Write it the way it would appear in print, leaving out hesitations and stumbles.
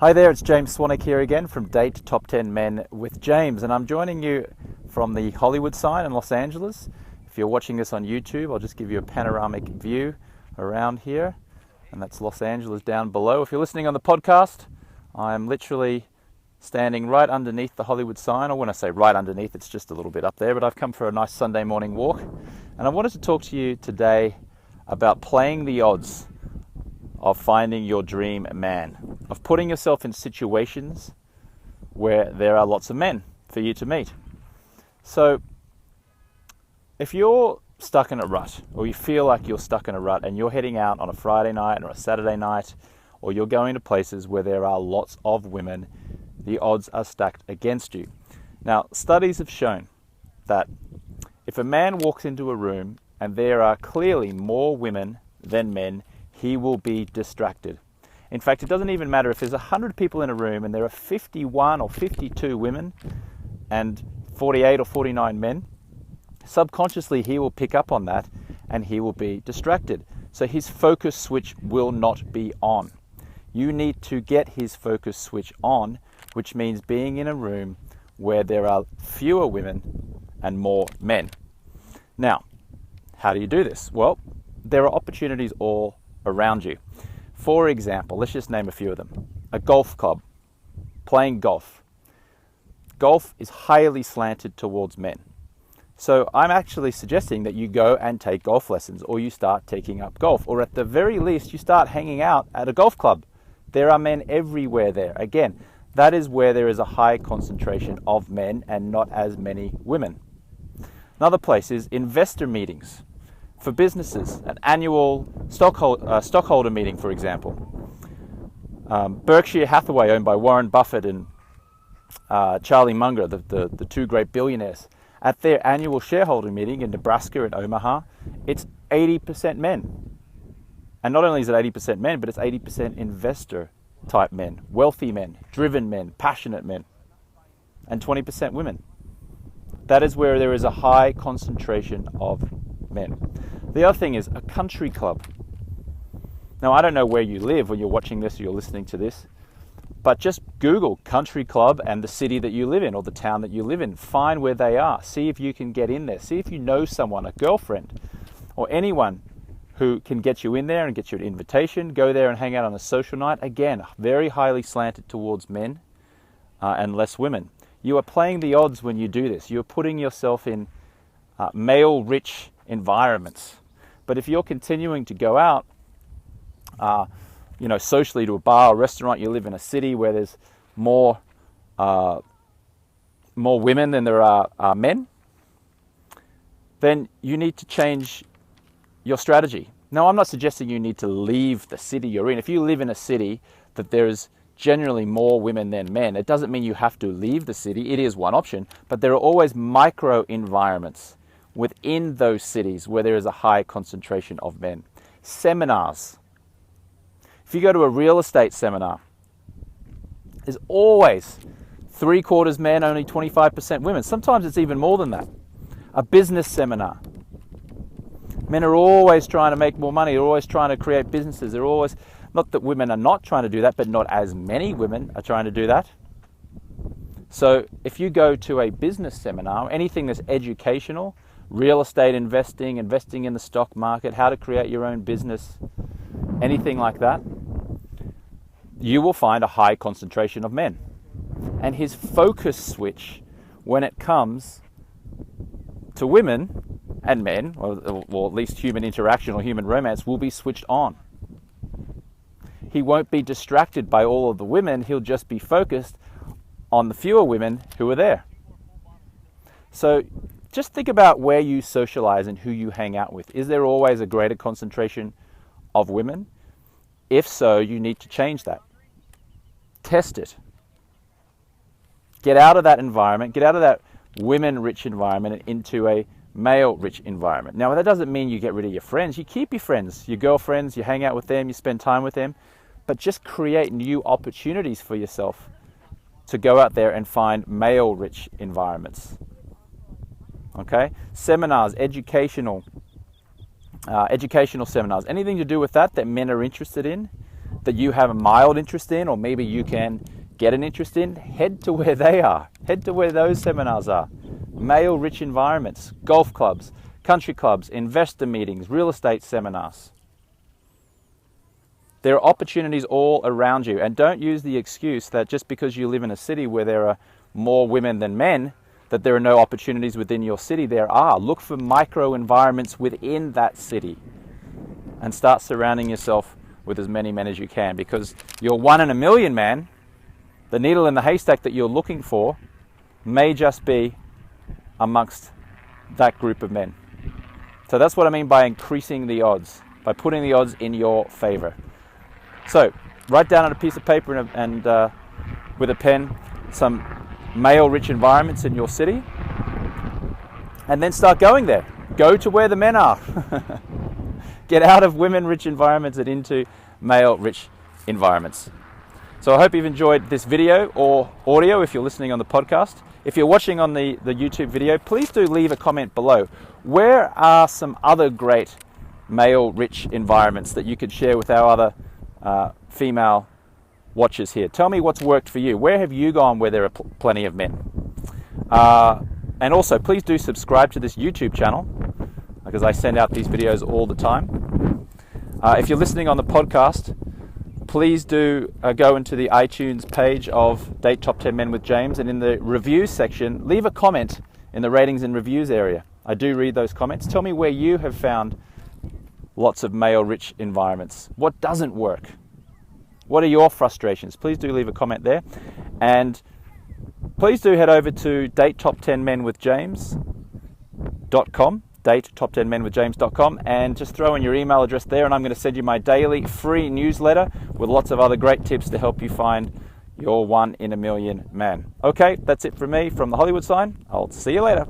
Hi there, it's James Swanwick here again from Date Top 10 Men with James, and I'm joining you from the Hollywood sign in Los Angeles. If you're watching this on YouTube, I'll just give you a panoramic view around here, and that's Los Angeles down below. If you're listening on the podcast, I'm literally standing right underneath the Hollywood sign, or when I say right underneath, it's just a little bit up there, but I've come for a nice Sunday morning walk, and I wanted to talk to you today about playing the odds of finding your dream man, of putting yourself in situations where there are lots of men for you to meet. So if you're stuck in a rut, or you feel like you're stuck in a rut and you're heading out on a Friday night or a Saturday night, or you're going to places where there are lots of women, the odds are stacked against you. Now, studies have shown that if a man walks into a room and there are clearly more women than men, he will be distracted. In fact, it doesn't even matter if there's 100 people in a room and there are 51 or 52 women and 48 or 49 men. Subconsciously, he will pick up on that and he will be distracted. So his focus switch will not be on. You need to get his focus switch on, which means being in a room where there are fewer women and more men. Now, how do you do this? Well, there are opportunities all around you. For example, let's just name a few of them. A golf club, playing golf. Golf is highly slanted towards men. So I'm actually suggesting that you go and take golf lessons, or you start taking up golf, or at the very least you start hanging out at a golf club. There are men everywhere there. Again, that is where there is a high concentration of men and not as many women. Another place is investor meetings. For businesses, an annual stockholder meeting, for example. Berkshire Hathaway, owned by Warren Buffett and Charlie Munger, the two great billionaires, at their annual shareholder meeting in Nebraska and Omaha, it's 80% men. And not only is it 80% men, but it's 80% investor type men, wealthy men, driven men, passionate men, and 20% women. That is where there is a high concentration of men. The other thing is a country club. Now, I don't know where you live when you're watching this or you're listening to this, but just Google country club and the city that you live in or the town that you live in. Find where they are. See if you can get in there. See if you know someone, a girlfriend, or anyone who can get you in there and get you an invitation. Go there and hang out on a social night. Again, very highly slanted towards men and less women. You are playing the odds when you do this. You're putting yourself in male-rich environments. But if you're continuing to go out, socially to a bar or restaurant, you live in a city where there's more women than there are men, then you need to change your strategy. Now, I'm not suggesting you need to leave the city you're in. If you live in a city that there is generally more women than men, it doesn't mean you have to leave the city. It is one option, but there are always micro environments within those cities where there is a high concentration of men. Seminars. If you go to a real estate seminar, there's always 3/4 men, only 25% women. Sometimes it's even more than that. A business seminar. Men are always trying to make more money. They're always trying to create businesses. They're always, not that women are not trying to do that, but not as many women are trying to do that. So if you go to a business seminar, anything that's educational, real estate investing in the stock market, how to create your own business, anything like that, you will find a high concentration of men. And his focus switch when it comes to women and men, or at least human interaction or human romance, will be switched on. He won't be distracted by all of the women. He'll just be focused on the fewer women who are there. So just think about where you socialize and who you hang out with. Is there always a greater concentration of women? If so, you need to change that. Test it. Get out of that environment, get out of that women-rich environment and into a male-rich environment. Now, that doesn't mean you get rid of your friends. You keep your friends, your girlfriends, you hang out with them, you spend time with them, but just create new opportunities for yourself to go out there and find male-rich environments. Okay? Seminars, educational seminars, anything to do with that men are interested in, that you have a mild interest in, or maybe you can get an interest in, head to where they are. Head to where those seminars are. Male-rich environments, golf clubs, country clubs, investor meetings, real estate seminars. There are opportunities all around you, and don't use the excuse that just because you live in a city where there are more women than men, that there are no opportunities within your city. There are. Look for micro environments within that city and start surrounding yourself with as many men as you can, because your 1 in a million man, the needle in the haystack that you're looking for, may just be amongst that group of men. So that's what I mean by increasing the odds, by putting the odds in your favor. So write down on a piece of paper and with a pen some male-rich environments in your city, and then start going there. Go to where the men are. Get out of women-rich environments and into male-rich environments. So I hope you've enjoyed this video, or audio if you're listening on the podcast. If you're watching on the YouTube video, please do leave a comment below. Where are some other great male-rich environments that you could share with our other female watchers here? Tell me what's worked for you. Where have you gone where there are plenty of men? And also, please do subscribe to this YouTube channel, because I send out these videos all the time. If you're listening on the podcast, please do go into the iTunes page of Date Top 10 Men with James, and in the reviews section, leave a comment in the ratings and reviews area. I do read those comments. Tell me where you have found lots of male-rich environments. What doesn't work? What are your frustrations? Please do leave a comment there. And please do head over to datetop10menwithjames.com, datetop10menwithjames.com, and just throw in your email address there, and I'm going to send you my daily free newsletter with lots of other great tips to help you find your 1 in a million man. Okay, that's it from me from the Hollywood sign. I'll see you later.